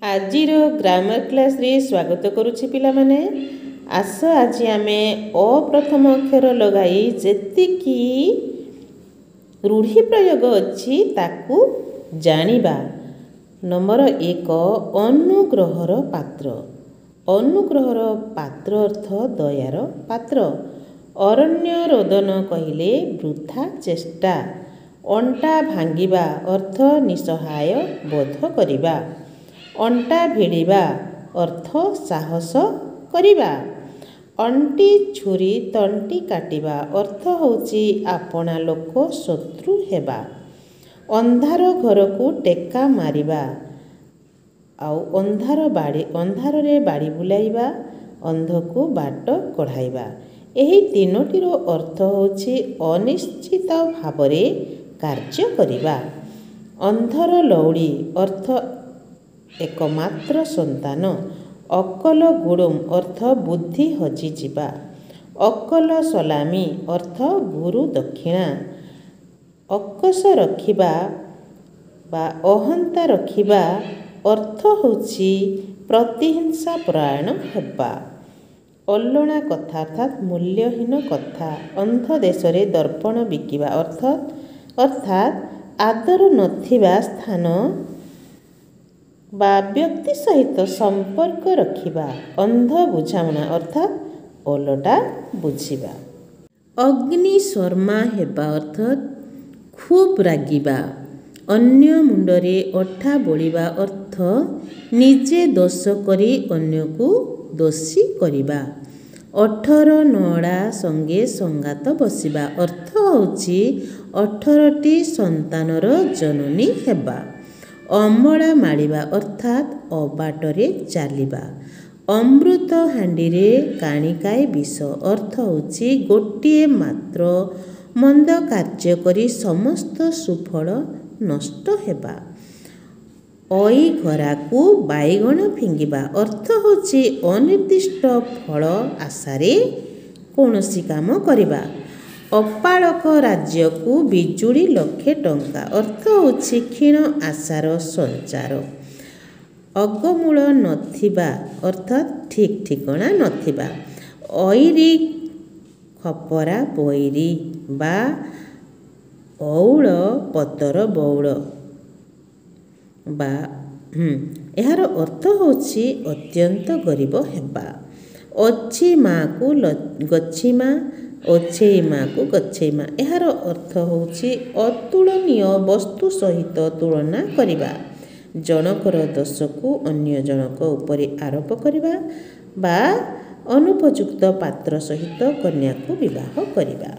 ଆଜିର ଗ୍ରାମର କ୍ଲାସରେ ସ୍ୱାଗତ କରୁଛି ପିଲାମାନେ। ଆସ ଆଜି ଆମେ ଅ ପ୍ରଥମ ଅକ୍ଷର ଲଗାଇ ଯେତିକି ରୂଢ଼ି ପ୍ରୟୋଗ ଅଛି ତାକୁ ଜାଣିବା। ନମ୍ବର 1 ଅନୁଗ୍ରହର ପାତ୍ର। ଅନୁଗ୍ରହର ପାତ୍ର ଅର୍ଥ ଦୟାର ପାତ୍ର। ଅରଣ୍ୟ ରୋଦନ କହିଲେ ବୃଥା ଚେଷ୍ଟା। ଅଣ୍ଟା ଭାଙ୍ଗିବା ଅର୍ଥ ନିଃସହାୟ ବୋଧ କରିବା। ଅଣ୍ଟା ଭିଡ଼ିବା ଅର୍ଥ ସାହସ କରିବା। ଅଣ୍ଟି ଛୁରୀ ତଣ୍ଟି କାଟିବା ଅର୍ଥ ହେଉଛି ଆପଣା ଲୋକ ଶତ୍ରୁ ହେବା। ଅନ୍ଧାର ଘରକୁ ଟେକା ମାରିବା ଆଉ ଅନ୍ଧାରରେ ବାଡ଼ି ବୁଲାଇବା, ଅନ୍ଧକୁ ବାଟ କଢ଼ାଇବା। ଏହି ତିନୋଟିର ଅର୍ଥ ହେଉଛି ଅନିଶ୍ଚିତ ଭାବରେ କାର୍ଯ୍ୟ କରିବା। ଅନ୍ଧର ଲଉଡ଼ି ଅର୍ଥ ଏକମାତ୍ର ସନ୍ତାନ। ଅକଲ ଗୁଡ଼ୁମ ଅର୍ଥ ବୁଦ୍ଧି ହଜିଯିବା। ଅକଲ ସଲାମି ଅର୍ଥ ଗୁରୁ ଦକ୍ଷିଣା। ଅକଷ ରଖିବା ବା ଅହନ୍ତା ରଖିବା ଅର୍ଥ ହେଉଛି ପ୍ରତିହିଂସା ପରାୟଣ ହେବା। ଅଲଣା କଥା ଅର୍ଥାତ୍ ମୂଲ୍ୟହୀନ କଥା। ଅନ୍ଧ ଦେଶରେ ଦର୍ପଣ ବିକିବା ଅର୍ଥାତ୍ ଆଦର ନଥିବା ସ୍ଥାନ ବା ବ୍ୟକ୍ତି ସହିତ ସମ୍ପର୍କ ରଖିବା। ଅନ୍ଧ ବୁଝାମଣା ଅର୍ଥାତ୍ ଓଲଟା ବୁଝିବା। ଅଗ୍ନିଶର୍ମା ହେବା ଅର୍ଥାତ୍ ଖୁବ୍ ରାଗିବା। ଅନ୍ୟ ମୁଣ୍ଡରେ ଅଠା ବୋଳିବା ଅର୍ଥ ନିଜେ ଦୋଷ କରି ଅନ୍ୟକୁ ଦୋଷୀ କରିବା। 18 ନଅଡ଼ା ସଙ୍ଗେ ସଙ୍ଗାତ ବସିବା ଅର୍ଥ ହେଉଛି 18ଟି ସନ୍ତାନର ଜନନୀ ହେବା। ଅମଳା ମାଳିବା ଅର୍ଥାତ୍ ଅବାଟରେ ଚାଲିବା। ଅମୃତ ହାଣ୍ଡିରେ କାଣିକାଏ ବିଷ ଅର୍ଥ ହେଉଛି ଗୋଟିଏ ମାତ୍ର ମନ୍ଦ କାର୍ଯ୍ୟ କରି ସମସ୍ତ ସୁଫଳ ନଷ୍ଟ ହେବା। ଅଇଘରାକୁ ବାଇଗଣ ଫିଙ୍ଗିବା ଅର୍ଥ ହେଉଛି ଅନିର୍ଦ୍ଦିଷ୍ଟ ଫଳ ଆଶାରେ କୌଣସି କାମ କରିବା। ଅପାଳକ ରାଜ୍ୟକୁ ବିଜୁଳି ଲକ୍ଷେ ଟଙ୍କା ଅର୍ଥ ହେଉଛି କ୍ଷୀଣ ଆଶାର ସଞ୍ଚାର। ଅଗମୂଳ ନଥିବା ଅର୍ଥାତ୍ ଠିକ୍ ଠିକଣା ନଥିବା। ଅଇରି ଖପରା ବୈରୀ ବା ଅଉଳ ପତର ବଉଳ ବା ଏହାର ଅର୍ଥ ହେଉଛି ଅତ୍ୟନ୍ତ ଗରିବ ହେବା। ଅଛି ମା'କୁ ଗଛିମା ଓଛେଇ ମା'କୁ ଗଛେଇ ମା। ଏହାର ଅର୍ଥ ହେଉଛି ଅତୁଳନୀୟ ବସ୍ତୁ ସହିତ ତୁଳନା କରିବା। ଜଣକର ଦୋଷକୁ ଅନ୍ୟ ଜଣକ ଉପରେ ଆରୋପ କରିବା ବା ଅନୁପଯୁକ୍ତ ପାତ୍ର ସହିତ କନ୍ୟାକୁ ବିବାହ କରିବା।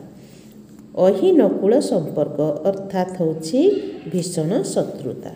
ଅହିନକୁଳ ସମ୍ପର୍କ ଅର୍ଥାତ୍ ହେଉଛି ଭୀଷଣ ଶତ୍ରୁତା।